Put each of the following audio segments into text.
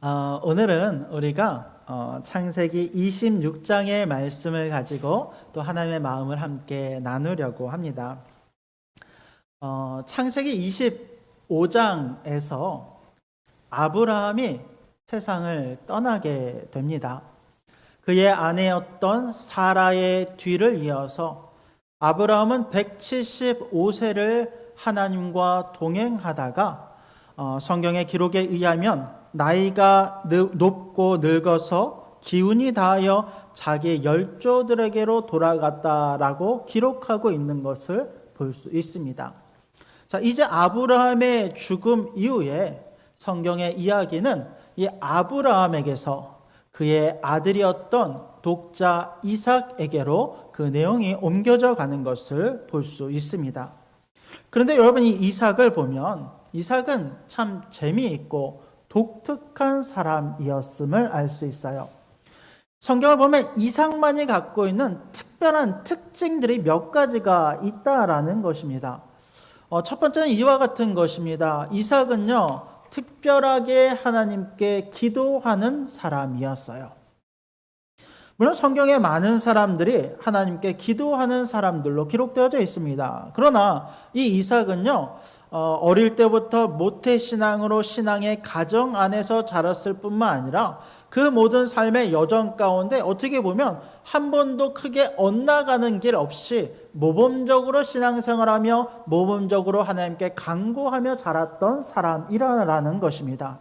오늘은 우리가 창세기 26장의 말씀을 가지고 또 하나님의 마음을 함께 나누려고 합니다. 창세기 25장에서 아브라함이 세상을 떠나게 됩니다. 그의 아내였던 사라의 뒤를 이어서 아브라함은 175세를 하나님과 동행하다가 성경의 기록에 의하면 나이가 높고 늙어서 기운이 다하여 자기 열조들에게로 돌아갔다라고 기록하고 있는 것을 볼 수 있습니다. 자, 이제 아브라함의 죽음 이후에 성경의 이야기는 이 아브라함에게서 그의 아들이었던 독자 이삭에게로 그 내용이 옮겨져 가는 것을 볼 수 있습니다. 그런데 여러분, 이 이삭을 보면 이삭은 참 재미있고 독특한 사람이었음을 알 수 있어요. 성경을 보면 이삭만이 갖고 있는 특별한 특징들이 몇 가지가 있다라는 것입니다. 첫 번째는 이와 같은 것입니다. 이삭은요, 특별하게 하나님께 기도하는 사람이었어요. 물론 성경에 많은 사람들이 하나님께 기도하는 사람들로 기록되어져 있습니다. 그러나 이 이삭은요, 어릴 때부터 모태신앙으로 신앙의 가정 안에서 자랐을 뿐만 아니라 그 모든 삶의 여정 가운데 어떻게 보면 한 번도 크게 엇나가는 길 없이 모범적으로 신앙생활하며 모범적으로 하나님께 간구하며 자랐던 사람이라는 것입니다.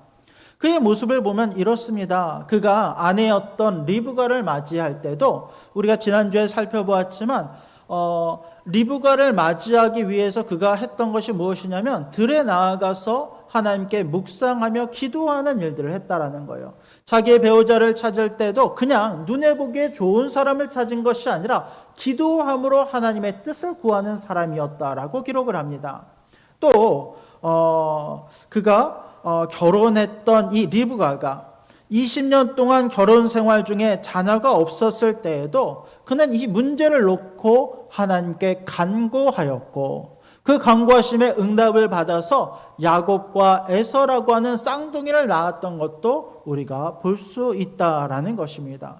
그의 모습을 보면 이렇습니다. 그가 아내였던 리브가를 맞이할 때도 우리가 지난주에 살펴보았지만 리브가를 맞이하기 위해서 그가 했던 것이 무엇이냐면 들에 나아가서 하나님께 묵상하며 기도하는 일들을 했다라는 거예요. 자기의 배우자를 찾을 때도 그냥 눈에 보기에 좋은 사람을 찾은 것이 아니라 기도함으로 하나님의 뜻을 구하는 사람이었다라고 기록을 합니다. 또 그가 결혼했던 이 리브가가 20년 동안 결혼 생활 중에 자녀가 없었을 때에도 그는 이 문제를 놓고 하나님께 간구하였고 그 간구하심에 응답을 받아서 야곱과 에서라고 하는 쌍둥이를 낳았던 것도 우리가 볼 수 있다라는 것입니다.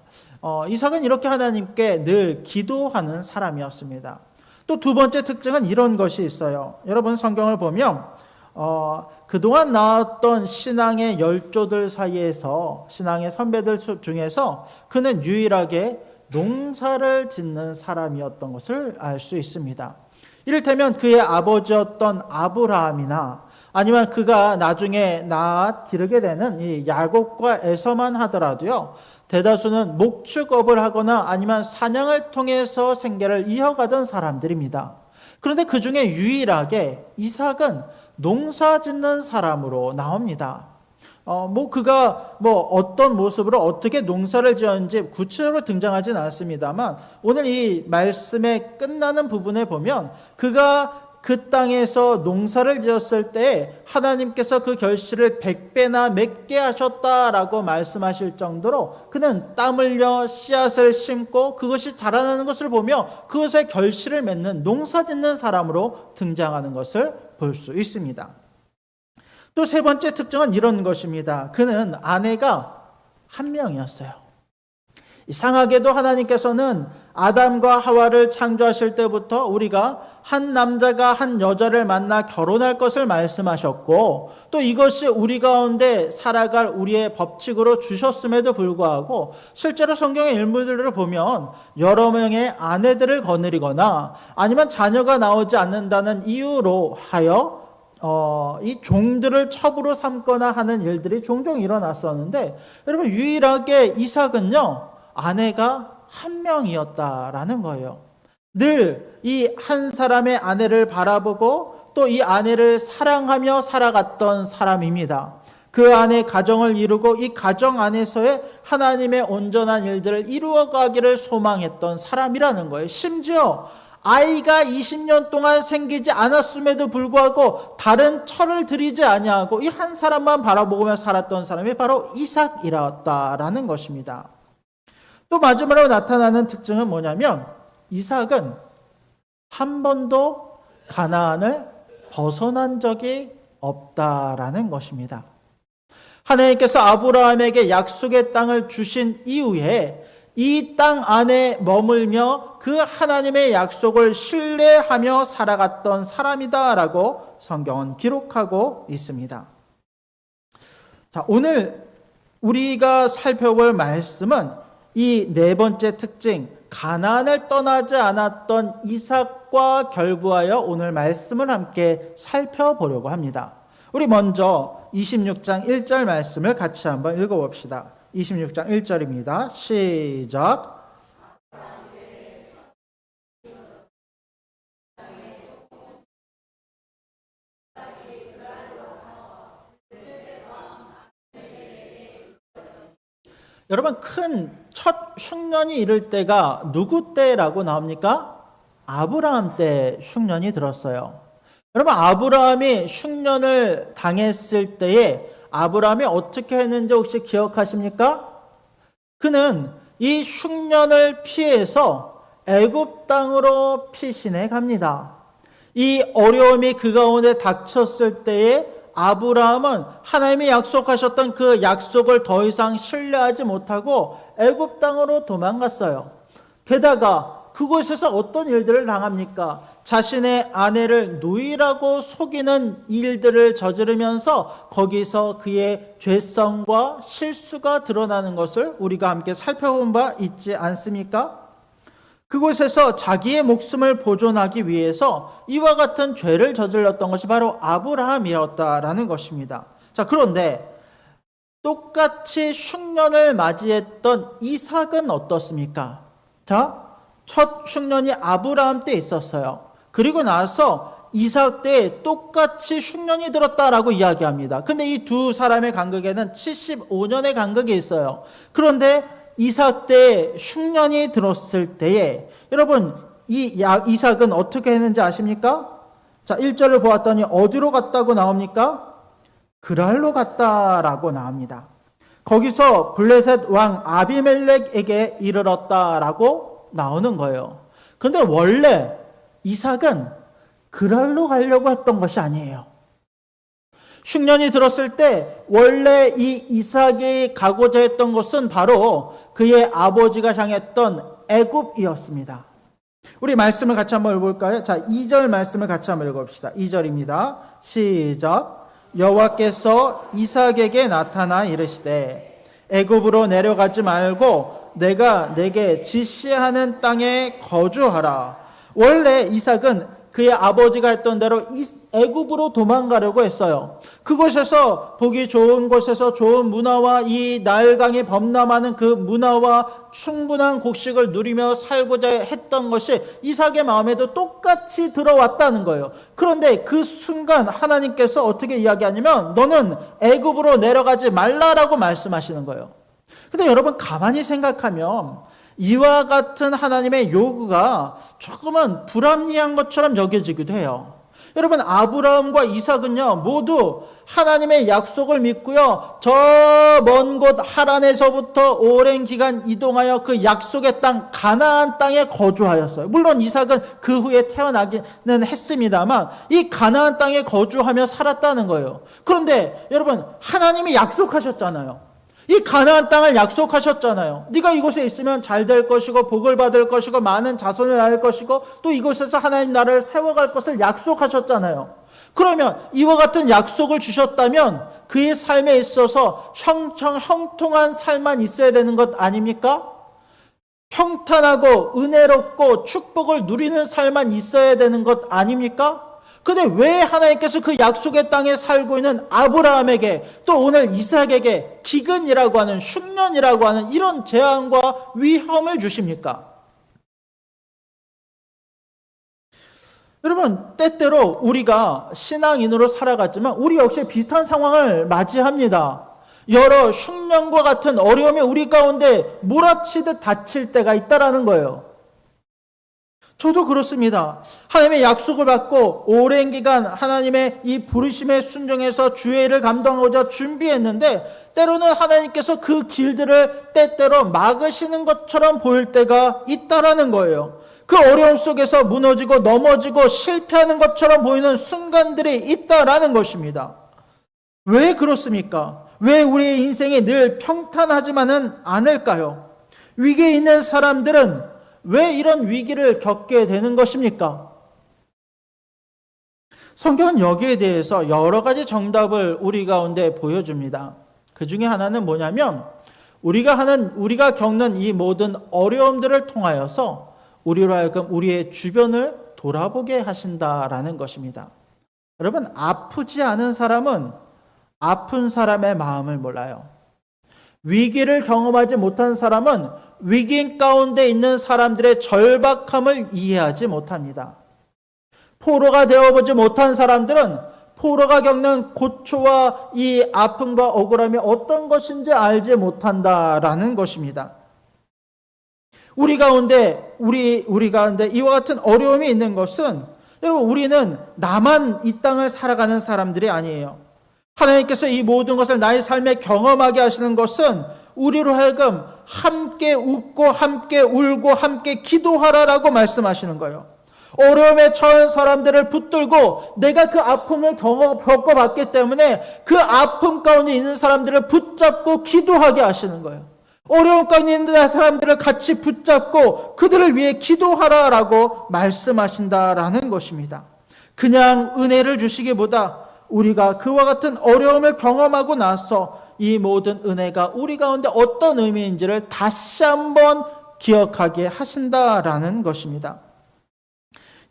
이삭은 이렇게 하나님께 늘 기도하는 사람이었습니다. 또 두 번째 특징은 이런 것이 있어요. 여러분, 성경을 보면 그동안 나왔던 신앙의 열조들 사이에서 신앙의 선배들 중에서 그는 유일하게 농사를 짓는 사람이었던 것을 알 수 있습니다. 이를테면 그의 아버지였던 아브라함이나 아니면 그가 나중에 낳아 기르게 되는 이 야곱과 에서만 하더라도요, 대다수는 목축업을 하거나 아니면 사냥을 통해서 생계를 이어가던 사람들입니다. 그런데 그 중에 유일하게 이삭은 농사 짓는 사람으로 나옵니다. 그가 어떤 모습으로 어떻게 농사를 지었는지 구체적으로 등장하진 않습니다만 오늘 이 말씀의 끝나는 부분에 보면 그가 그 땅에서 농사를 지었을 때 하나님께서 그 결실을 100배나 맺게 하셨다라고 말씀하실 정도로 그는 땀 흘려 씨앗을 심고 그것이 자라나는 것을 보며 그것의 결실을 맺는 농사 짓는 사람으로 등장하는 것을 볼 수 있습니다. 또 세 번째 특징은 이런 것입니다. 그는 아내가 한 명이었어요. 이상하게도 하나님께서는 아담과 하와를 창조하실 때부터 우리가 한 남자가 한 여자를 만나 결혼할 것을 말씀하셨고 또 이것이 우리 가운데 살아갈 우리의 법칙으로 주셨음에도 불구하고 실제로 성경의 인물들을 보면 여러 명의 아내들을 거느리거나 아니면 자녀가 나오지 않는다는 이유로 하여 이 종들을 첩으로 삼거나 하는 일들이 종종 일어났었는데 여러분, 유일하게 이삭은요, 아내가 한 명이었다라는 거예요. 늘 이 한 사람의 아내를 바라보고 또 이 아내를 사랑하며 살아갔던 사람입니다. 그 안에 가정을 이루고 이 가정 안에서의 하나님의 온전한 일들을 이루어가기를 소망했던 사람이라는 거예요. 심지어 아이가 20년 동안 생기지 않았음에도 불구하고 다른 철을 들이지 아니하고 이 한 사람만 바라보며 살았던 사람이 바로 이삭이었다라는 것입니다. 또 마지막으로 나타나는 특징은 뭐냐면 이삭은 한 번도 가나안을 벗어난 적이 없다라는 것입니다. 하나님께서 아브라함에게 약속의 땅을 주신 이후에 이 땅 안에 머물며 그 하나님의 약속을 신뢰하며 살아갔던 사람이다라고 성경은 기록하고 있습니다. 자, 오늘 우리가 살펴볼 말씀은 이 네 번째 특징, 가나안을 떠나지 않았던 이삭과 결부하여 오늘 말씀을 함께 살펴보려고 합니다. 우리 먼저 26장 1절 말씀을 같이 한번 읽어봅시다. 26장 1절입니다. 시작. 여러분, 큰 첫 흉년이 이를 때가 누구 때라고 나옵니까? 아브라함 때 흉년이 들었어요. 여러분, 아브라함이 흉년을 당했을 때에 아브라함이 어떻게 했는지 혹시 기억하십니까? 그는 이 흉년을 피해서 애굽 땅으로 피신해 갑니다. 이 어려움이 그 가운데 닥쳤을 때에 아브라함은 하나님이 약속하셨던 그 약속을 더 이상 신뢰하지 못하고 애굽 땅으로 도망갔어요. 게다가 그곳에서 어떤 일들을 당합니까? 자신의 아내를 누이라고 속이는 일들을 저지르면서 거기서 그의 죄성과 실수가 드러나는 것을 우리가 함께 살펴본 바 있지 않습니까? 그곳에서 자기의 목숨을 보존하기 위해서 이와 같은 죄를 저질렀던 것이 바로 아브라함이었다라는 것입니다. 자, 그런데 똑같이 흉년을 맞이했던 이삭은 어떻습니까? 자, 첫 흉년이 아브라함 때 있었어요. 그리고 나서 이삭 때 똑같이 흉년이 들었다라고 이야기합니다. 근데 이 두 사람의 간극에는 75년의 간극이 있어요. 그런데 이삭 때 흉년이 들었을 때에 여러분, 이삭은 어떻게 했는지 아십니까? 자, 1절을 보았더니 어디로 갔다고 나옵니까? 그랄로 갔다라고 나옵니다. 거기서 블레셋 왕 아비멜렉에게 이르렀다라고 나오는 거예요. 그런데 원래 이삭은 그랄로 가려고 했던 것이 아니에요. 흉년이 들었을 때 원래 이 이삭이 가고자 했던 곳은 바로 그의 아버지가 향했던 애굽이었습니다. 우리 말씀을 같이 한번 읽어볼까요? 자, 2절 말씀을 같이 한번 읽어봅시다. 2절입니다. 시작. 여호와께서 이삭에게 나타나 이르시되 애굽으로 내려가지 말고 내가 내게 지시하는 땅에 거주하라. 원래 이삭은 그의 아버지가 했던 대로 애굽으로 도망가려고 했어요. 그곳에서 보기 좋은 곳에서 좋은 문화와 이 나일강이 범람하는 그 문화와 충분한 곡식을 누리며 살고자 했던 것이 이삭의 마음에도 똑같이 들어왔다는 거예요. 그런데 그 순간 하나님께서 어떻게 이야기하냐면 너는 애굽으로 내려가지 말라라고 말씀하시는 거예요. 근데 여러분, 가만히 생각하면 이와 같은 하나님의 요구가 조금은 불합리한 것처럼 여겨지기도 해요. 여러분, 아브라함과 이삭은요 모두 하나님의 약속을 믿고요 저 먼 곳 하란에서부터 오랜 기간 이동하여 그 약속의 땅 가나안 땅에 거주하였어요. 물론 이삭은 그 후에 태어나기는 했습니다만 이 가나안 땅에 거주하며 살았다는 거예요. 그런데 여러분, 하나님이 약속하셨잖아요. 이 가나안 땅을 약속하셨잖아요. 네가 이곳에 있으면 잘 될 것이고 복을 받을 것이고 많은 자손을 낳을 것이고 또 이곳에서 하나님 나라를 세워갈 것을 약속하셨잖아요. 그러면 이와 같은 약속을 주셨다면 그의 삶에 있어서 형통한 삶만 있어야 되는 것 아닙니까? 평탄하고 은혜롭고 축복을 누리는 삶만 있어야 되는 것 아닙니까? 근데 왜 하나님께서 그 약속의 땅에 살고 있는 아브라함에게 또 오늘 이삭에게 기근이라고 하는 흉년이라고 하는 이런 재앙과 위험을 주십니까? 여러분, 때때로 우리가 신앙인으로 살아갔지만 우리 역시 비슷한 상황을 맞이합니다. 여러 흉년과 같은 어려움이 우리 가운데 몰아치듯 닥칠 때가 있다라는 거예요. 저도 그렇습니다. 하나님의 약속을 받고 오랜 기간 하나님의 이 부르심에 순종해서 주의 일을 감당하고자 준비했는데 때로는 하나님께서 그 길들을 때때로 막으시는 것처럼 보일 때가 있다라는 거예요. 그 어려움 속에서 무너지고 넘어지고 실패하는 것처럼 보이는 순간들이 있다라는 것입니다. 왜 그렇습니까? 왜 우리의 인생이 늘 평탄하지만은 않을까요? 위기에 있는 사람들은 왜 이런 위기를 겪게 되는 것입니까? 성경은 여기에 대해서 여러 가지 정답을 우리 가운데 보여줍니다. 그 중에 하나는 뭐냐면 우리가 겪는 이 모든 어려움들을 통하여서 우리로 하여금 우리의 주변을 돌아보게 하신다라는 것입니다. 여러분, 아프지 않은 사람은 아픈 사람의 마음을 몰라요. 위기를 경험하지 못한 사람은 위기 가운데 있는 사람들의 절박함을 이해하지 못합니다. 포로가 되어보지 못한 사람들은 포로가 겪는 고초와 이 아픔과 억울함이 어떤 것인지 알지 못한다라는 것입니다. 우리 가운데 이와 같은 어려움이 있는 것은 여러분, 우리는 나만 이 땅을 살아가는 사람들이 아니에요. 하나님께서 이 모든 것을 나의 삶에 경험하게 하시는 것은 우리로 하여금 함께 웃고 함께 울고 함께 기도하라라고 말씀하시는 거예요. 어려움에 처한 사람들을 붙들고 내가 그 아픔을 겪어봤기 때문에 그 아픔 가운데 있는 사람들을 붙잡고 기도하게 하시는 거예요. 어려움 가운데 있는 사람들을 같이 붙잡고 그들을 위해 기도하라라고 말씀하신다라는 것입니다. 그냥 은혜를 주시기보다 우리가 그와 같은 어려움을 경험하고 나서 이 모든 은혜가 우리 가운데 어떤 의미인지를 다시 한번 기억하게 하신다라는 것입니다.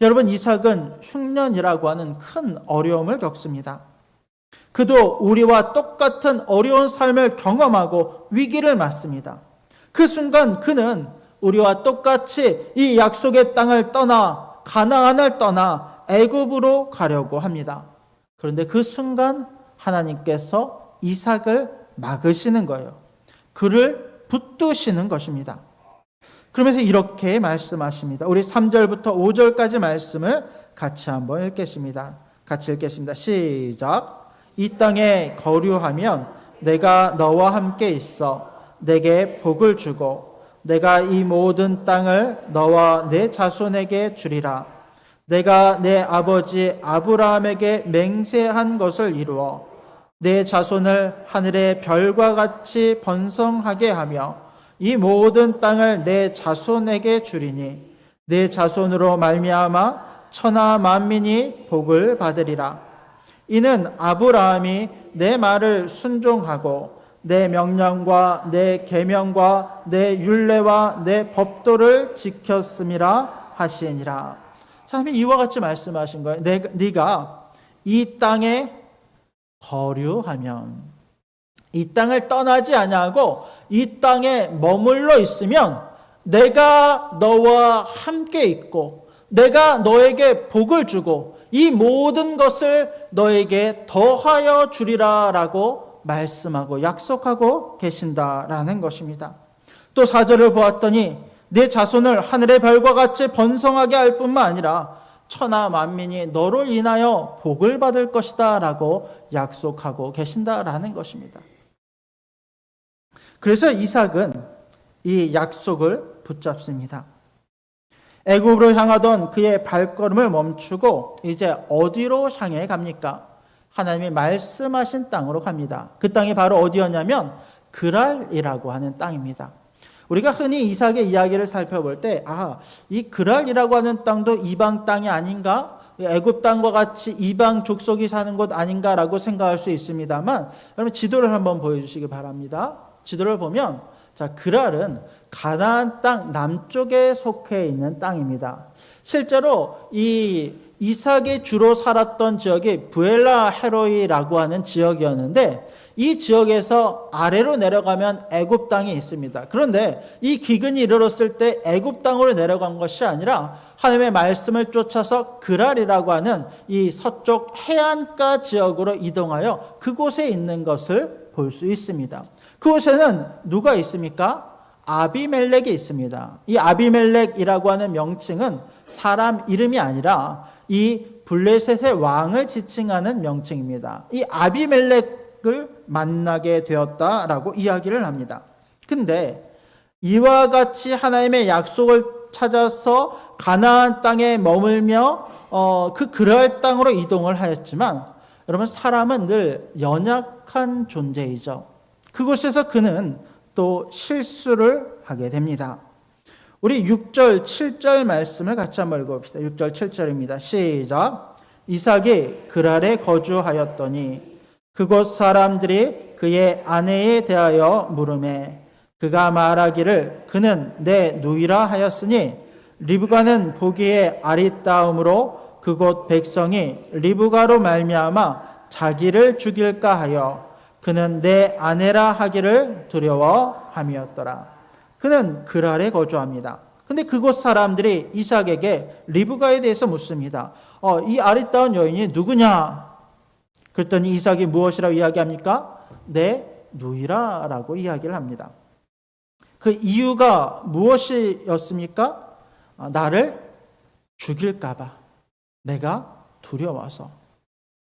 여러분, 이삭은 흉년이라고 하는 큰 어려움을 겪습니다. 그도 우리와 똑같은 어려운 삶을 경험하고 위기를 맞습니다. 그 순간 그는 우리와 똑같이 이 약속의 땅을 떠나 가나안을 떠나 애굽으로 가려고 합니다. 그런데 그 순간 하나님께서 이삭을 막으시는 거예요. 그를 붙드시는 것입니다. 그러면서 이렇게 말씀하십니다. 우리 3절부터 5절까지 말씀을 같이 한번 읽겠습니다. 같이 읽겠습니다. 시작. 이 땅에 거류하면 내가 너와 함께 있어 내게 복을 주고 내가 이 모든 땅을 너와 내 자손에게 주리라. 내가 내 아버지 아브라함에게 맹세한 것을 이루어 내 자손을 하늘의 별과 같이 번성하게 하며 이 모든 땅을 내 자손에게 주리니 내 자손으로 말미암아 천하 만민이 복을 받으리라. 이는 아브라함이 내 말을 순종하고 내 명령과 내 계명과 내 율례와 내 법도를 지켰음이라 하시니라. 하나님이 이와 같이 말씀하신 거예요. 네가 이 땅에 거류하면, 이 땅을 떠나지 아니하고 이 땅에 머물러 있으면 내가 너와 함께 있고 내가 너에게 복을 주고 이 모든 것을 너에게 더하여 주리라 라고 말씀하고 약속하고 계신다라는 것입니다. 또 4절을 보았더니 내 자손을 하늘의 별과 같이 번성하게 할 뿐만 아니라 천하 만민이 너로 인하여 복을 받을 것이다 라고 약속하고 계신다라는 것입니다. 그래서 이삭은 이 약속을 붙잡습니다. 애굽으로 향하던 그의 발걸음을 멈추고 이제 어디로 향해 갑니까? 하나님이 말씀하신 땅으로 갑니다. 그 땅이 바로 어디였냐면 그랄이라고 하는 땅입니다. 우리가 흔히 이삭의 이야기를 살펴볼 때 이 그랄이라고 하는 땅도 이방 땅이 아닌가? 애굽 땅과 같이 이방 족속이 사는 곳 아닌가라고 생각할 수 있습니다만 여러분 지도를 한번 보여주시기 바랍니다. 지도를 보면 그랄은 가나안 땅 남쪽에 속해 있는 땅입니다. 실제로 이 이삭이 주로 살았던 지역이 부엘라 헤로이라고 하는 지역이었는데 이 지역에서 아래로 내려가면 애굽 땅이 있습니다. 그런데 이 기근이 이르렀을 때 애굽 땅으로 내려간 것이 아니라 하나님의 말씀을 쫓아서 그랄이라고 하는 이 서쪽 해안가 지역으로 이동하여 그곳에 있는 것을 볼 수 있습니다. 그곳에는 누가 있습니까? 아비멜렉이 있습니다. 이 아비멜렉이라고 하는 명칭은 사람 이름이 아니라 이 블레셋의 왕을 지칭하는 명칭입니다. 이 아비멜렉을 만나게 되었다라고 이야기를 합니다. 근데 이와 같이 하나님의 약속을 찾아서 가나안 땅에 머물며 그 그랄 땅으로 이동을 하였지만 여러분 사람은 늘 연약 연약한 존재이죠. 그곳에서 그는 또 실수를 하게 됩니다. 우리 6절, 7절 말씀을 같이 한번 읽어봅시다. 6절, 7절입니다. 시작. 이삭이 그랄에 거주하였더니 그곳 사람들이 그의 아내에 대하여 물으매 그가 말하기를 그는 내 누이라 하였으니 리브가는 보기에 아리따움으로 그곳 백성이 리브가로 말미암아 자기를 죽일까 하여 그는 내 아내라 하기를 두려워함이었더라. 그는 그랄에 거주합니다. 근데 그곳 사람들이 이삭에게 리브가에 대해서 묻습니다. 이 아리따운 여인이 누구냐? 그랬더니 이삭이 무엇이라고 이야기합니까? 내 누이라라고 이야기를 합니다. 그 이유가 무엇이었습니까? 나를 죽일까 봐. 내가 두려워서.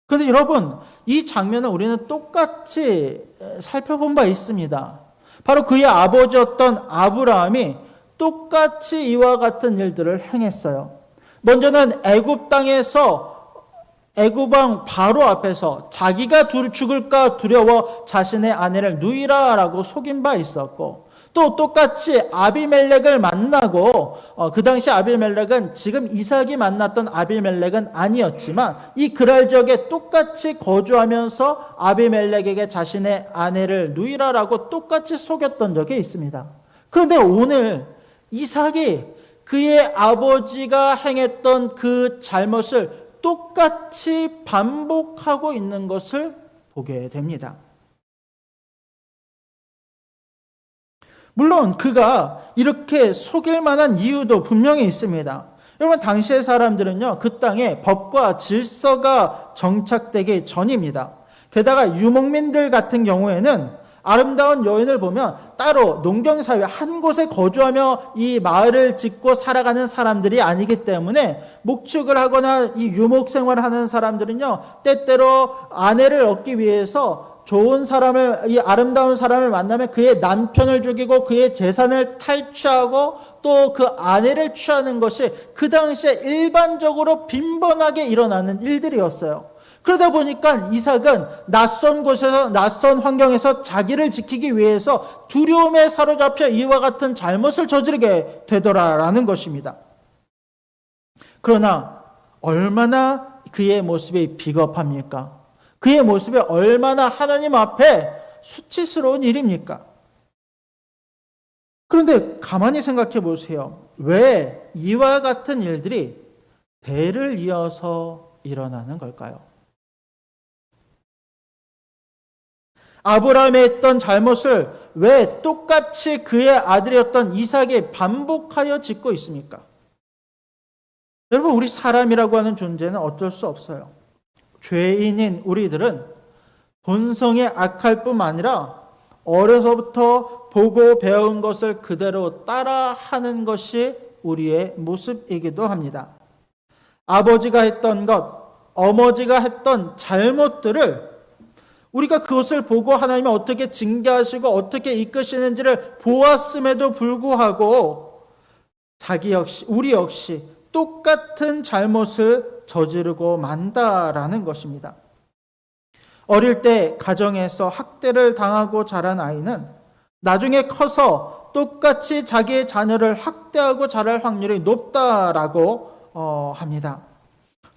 그런데 여러분, 이 장면을 우리는 똑같이 살펴본 바 있습니다. 바로 그의 아버지였던 아브라함이 똑같이 이와 같은 일들을 행했어요. 먼저는 애굽 땅에서 애굽 왕 바로 앞에서 자기가 죽을까 두려워 자신의 아내를 누이라라고 속인 바 있었고, 또 똑같이 아비멜렉을 만나고 그 당시 아비멜렉은 지금 이삭이 만났던 아비멜렉은 아니었지만 이 그랄 지역에 똑같이 거주하면서 아비멜렉에게 자신의 아내를 누이라라고 똑같이 속였던 적이 있습니다. 그런데 오늘 이삭이 그의 아버지가 행했던 그 잘못을 똑같이 반복하고 있는 것을 보게 됩니다. 물론 그가 이렇게 속일 만한 이유도 분명히 있습니다. 여러분, 당시의 사람들은요, 그 땅에 법과 질서가 정착되기 전입니다. 게다가 유목민들 같은 경우에는 아름다운 여인을 보면 따로 농경사회 한 곳에 거주하며 이 마을을 짓고 살아가는 사람들이 아니기 때문에 목축을 하거나 이 유목생활을 하는 사람들은요, 때때로 아내를 얻기 위해서 좋은 사람을, 이 아름다운 사람을 만나면 그의 남편을 죽이고 그의 재산을 탈취하고 또 그 아내를 취하는 것이 그 당시에 일반적으로 빈번하게 일어나는 일들이었어요. 그러다 보니까 이삭은 낯선 곳에서, 낯선 환경에서 자기를 지키기 위해서 두려움에 사로잡혀 이와 같은 잘못을 저지르게 되더라라는 것입니다. 그러나 얼마나 그의 모습이 비겁합니까? 그의 모습이 얼마나 하나님 앞에 수치스러운 일입니까? 그런데 가만히 생각해 보세요. 왜 이와 같은 일들이 대를 이어서 일어나는 걸까요? 아브라함이 했던 잘못을 왜 똑같이 그의 아들이었던 이삭이 반복하여 짓고 있습니까? 여러분, 우리 사람이라고 하는 존재는 어쩔 수 없어요. 죄인인 우리들은 본성에 악할 뿐만 아니라 어려서부터 보고 배운 것을 그대로 따라하는 것이 우리의 모습이기도 합니다. 아버지가 했던 것, 어머니가 했던 잘못들을 우리가 그것을 보고 하나님이 어떻게 징계하시고 어떻게 이끄시는지를 보았음에도 불구하고 우리 역시 똑같은 잘못을 저지르고 만다라는 것입니다. 어릴 때 가정에서 학대를 당하고 자란 아이는 나중에 커서 똑같이 자기의 자녀를 학대하고 자랄 확률이 높다라고 합니다.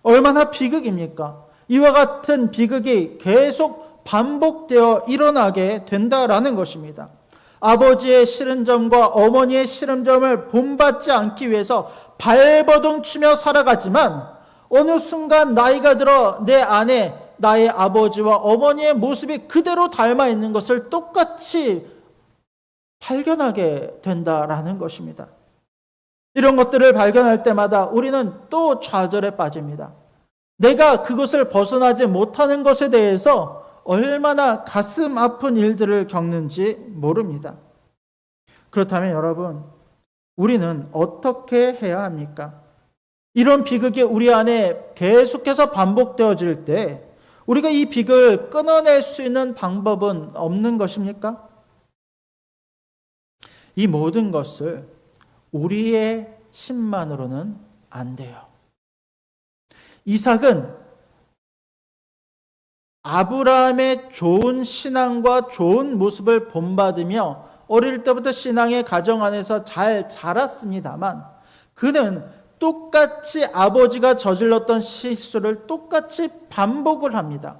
얼마나 비극입니까? 이와 같은 비극이 계속 반복되어 일어나게 된다라는 것입니다. 아버지의 싫은 점과 어머니의 싫은 점을 본받지 않기 위해서 발버둥 치며 살아가지만 어느 순간 나이가 들어 내 안에 나의 아버지와 어머니의 모습이 그대로 닮아 있는 것을 똑같이 발견하게 된다라는 것입니다. 이런 것들을 발견할 때마다 우리는 또 좌절에 빠집니다. 내가 그것을 벗어나지 못하는 것에 대해서 얼마나 가슴 아픈 일들을 겪는지 모릅니다. 그렇다면 여러분, 우리는 어떻게 해야 합니까? 이런 비극이 우리 안에 계속해서 반복되어질 때 우리가 이 비극을 끊어낼 수 있는 방법은 없는 것입니까? 이 모든 것을 우리의 힘만으로는 안 돼요. 이삭은 아브라함의 좋은 신앙과 좋은 모습을 본받으며 어릴 때부터 신앙의 가정 안에서 잘 자랐습니다만 그는 똑같이 아버지가 저질렀던 실수를 똑같이 반복을 합니다.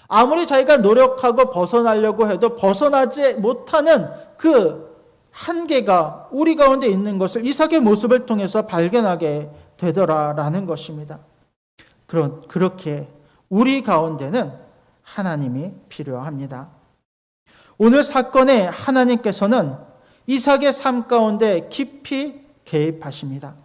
아무리 자기가 노력하고 벗어나려고 해도 벗어나지 못하는 그 한계가 우리 가운데 있는 것을 이삭의 모습을 통해서 발견하게 되더라라는 것입니다. 그렇게 우리 가운데는 하나님이 필요합니다. 오늘 사건에 하나님께서는 이삭의 삶 가운데 깊이 개입하십니다.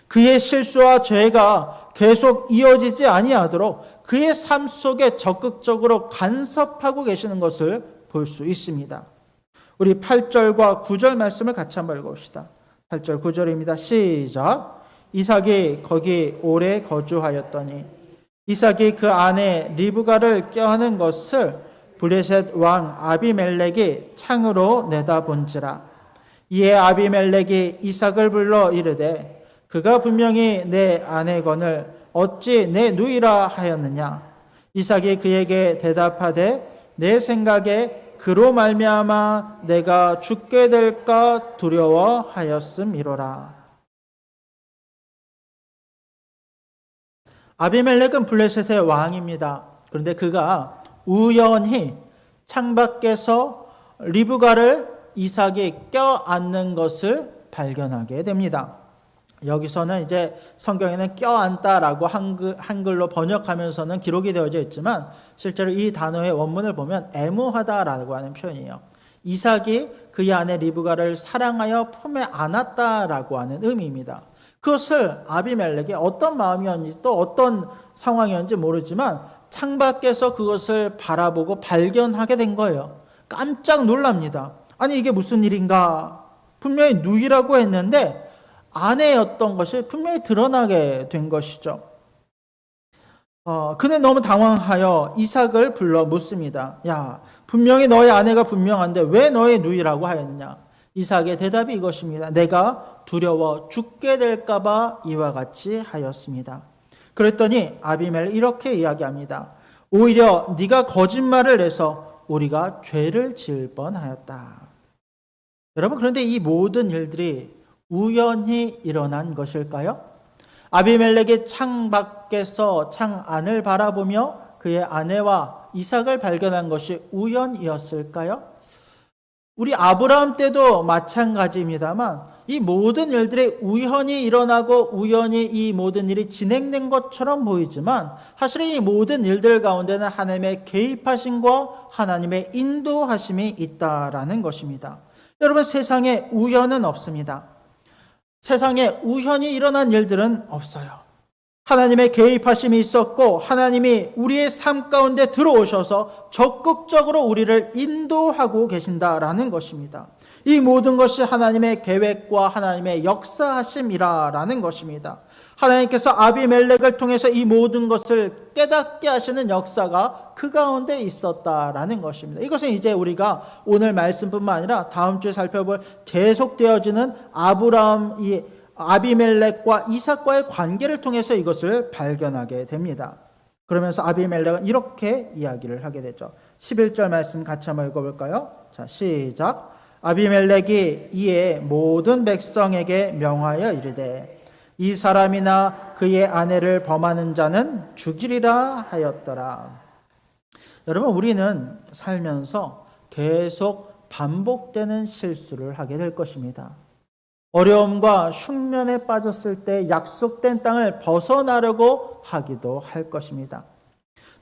그의 실수와 죄가 계속 이어지지 아니하도록 그의 삶 속에 적극적으로 간섭하고 계시는 것을 볼 수 있습니다. 우리 8절과 9절 말씀을 같이 한번 읽어봅시다. 8절 9절입니다. 시작. 이삭이 거기 오래 거주하였더니 이삭이 그 아내 리브가를 껴안은 것을 블레셋 왕 아비멜렉이 창으로 내다본지라. 이에 아비멜렉이 이삭을 불러 이르되 그가 분명히 내 아내거늘 어찌 내 누이라 하였느냐. 이삭이 그에게 대답하되 내 생각에 그로 말미암아 내가 죽게 될까 두려워하였음이로라. 아비멜렉은 블레셋의 왕입니다. 그런데 그가 우연히 창밖에서 리브가를 이삭이 껴안는 것을 발견하게 됩니다. 여기서는 이제 성경에는 껴안다라고 한글로 번역하면서는 기록이 되어져 있지만 실제로 이 단어의 원문을 보면 애무하다라고 하는 표현이에요. 이삭이 그의 아내 리브가를 사랑하여 품에 안았다라고 하는 의미입니다. 그것을 아비멜렉이 어떤 마음이었는지 또 어떤 상황이었는지 모르지만 창밖에서 그것을 바라보고 발견하게 된 거예요. 깜짝 놀랍니다. 아니 이게 무슨 일인가? 분명히 누이라고 했는데 아내였던 것이 분명히 드러나게 된 것이죠. 그는 너무 당황하여 이삭을 불러 묻습니다. 야, 분명히 너의 아내가 분명한데 왜 너의 누이라고 하였느냐? 이삭의 대답이 이것입니다. 내가 두려워 죽게 될까 봐 이와 같이 하였습니다. 그랬더니 아비멜렉이 이렇게 이야기합니다. 오히려 네가 거짓말을 해서 우리가 죄를 지을 뻔하였다. 여러분, 그런데 이 모든 일들이 우연히 일어난 것일까요? 아비멜렉이 창 밖에서 창 안을 바라보며 그의 아내와 이삭을 발견한 것이 우연이었을까요? 우리 아브라함 때도 마찬가지입니다만 이 모든 일들이 우연히 일어나고 우연히 이 모든 일이 진행된 것처럼 보이지만 사실은 이 모든 일들 가운데는 하나님의 개입하심과 하나님의 인도하심이 있다라는 것입니다. 여러분, 세상에 우연은 없습니다. 세상에 우연히 일어난 일들은 없어요. 하나님의 개입하심이 있었고 하나님이 우리의 삶 가운데 들어오셔서 적극적으로 우리를 인도하고 계신다라는 것입니다. 이 모든 것이 하나님의 계획과 하나님의 역사하심이라는 것입니다. 하나님께서 아비멜렉을 통해서 이 모든 것을 깨닫게 하시는 역사가 그 가운데 있었다라는 것입니다. 이것은 이제 우리가 오늘 말씀뿐만 아니라 다음 주에 살펴볼 계속되어지는 아비멜렉과 이삭과의 관계를 통해서 이것을 발견하게 됩니다. 그러면서 아비멜렉은 이렇게 이야기를 하게 되죠. 11절 말씀 같이 한번 읽어볼까요? 자, 시작. 아비멜렉이 이에 모든 백성에게 명하여 이르되 이 사람이나 그의 아내를 범하는 자는 죽이리라 하였더라. 여러분, 우리는 살면서 계속 반복되는 실수를 하게 될 것입니다. 어려움과 흉년에 빠졌을 때 약속된 땅을 벗어나려고 하기도 할 것입니다.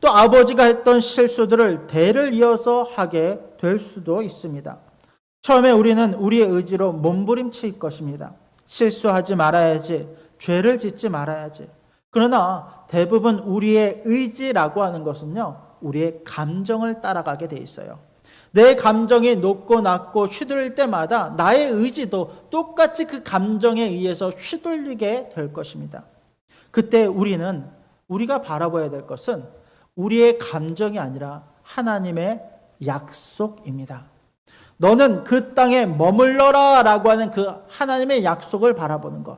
또 아버지가 했던 실수들을 대를 이어서 하게 될 수도 있습니다. 처음에 우리는 우리의 의지로 몸부림칠 것입니다. 실수하지 말아야지, 죄를 짓지 말아야지. 그러나 대부분 우리의 의지라고 하는 것은요, 우리의 감정을 따라가게 돼 있어요. 내 감정이 높고 낮고 휘둘릴 때마다 나의 의지도 똑같이 그 감정에 의해서 휘둘리게 될 것입니다. 그때 우리가 바라봐야 될 것은 우리의 감정이 아니라 하나님의 약속입니다. 너는 그 땅에 머물러라 라고 하는 그 하나님의 약속을 바라보는 것.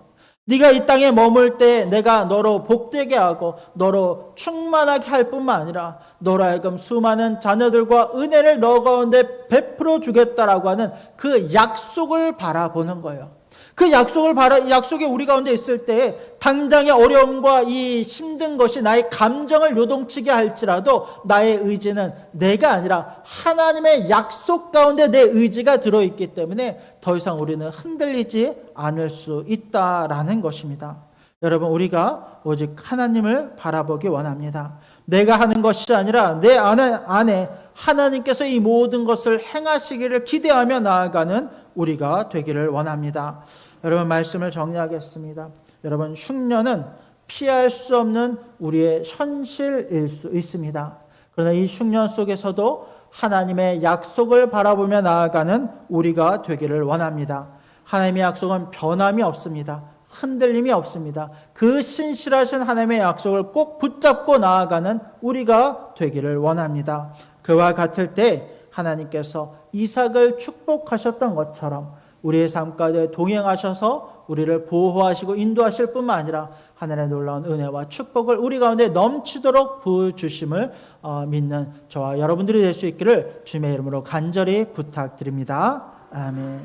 네가 이 땅에 머물 때 내가 너로 복되게 하고 너로 충만하게 할 뿐만 아니라 너로 하여금 수많은 자녀들과 은혜를 너 가운데 베풀어 주겠다라고 하는 그 약속을 바라보는 거예요. 그 약속이 우리 가운데 있을 때 당장의 어려움과 이 힘든 것이 나의 감정을 요동치게 할지라도 나의 의지는 내가 아니라 하나님의 약속 가운데 내 의지가 들어있기 때문에 더 이상 우리는 흔들리지 않을 수 있다라는 것입니다. 여러분, 우리가 오직 하나님을 바라보기 원합니다. 내가 하는 것이 아니라 내 안에 하나님께서 이 모든 것을 행하시기를 기대하며 나아가는 우리가 되기를 원합니다. 여러분, 말씀을 정리하겠습니다. 여러분, 흉년은 피할 수 없는 우리의 현실일 수 있습니다. 그러나 이 흉년 속에서도 하나님의 약속을 바라보며 나아가는 우리가 되기를 원합니다. 하나님의 약속은 변함이 없습니다. 흔들림이 없습니다. 그 신실하신 하나님의 약속을 꼭 붙잡고 나아가는 우리가 되기를 원합니다. 그와 같을 때 하나님께서 이삭을 축복하셨던 것처럼 우리의 삶 가운데 동행하셔서 우리를 보호하시고 인도하실 뿐만 아니라 하늘의 놀라운 은혜와 축복을 우리 가운데 넘치도록 부어주심을 믿는 저와 여러분들이 될 수 있기를 주님의 이름으로 간절히 부탁드립니다. 아멘.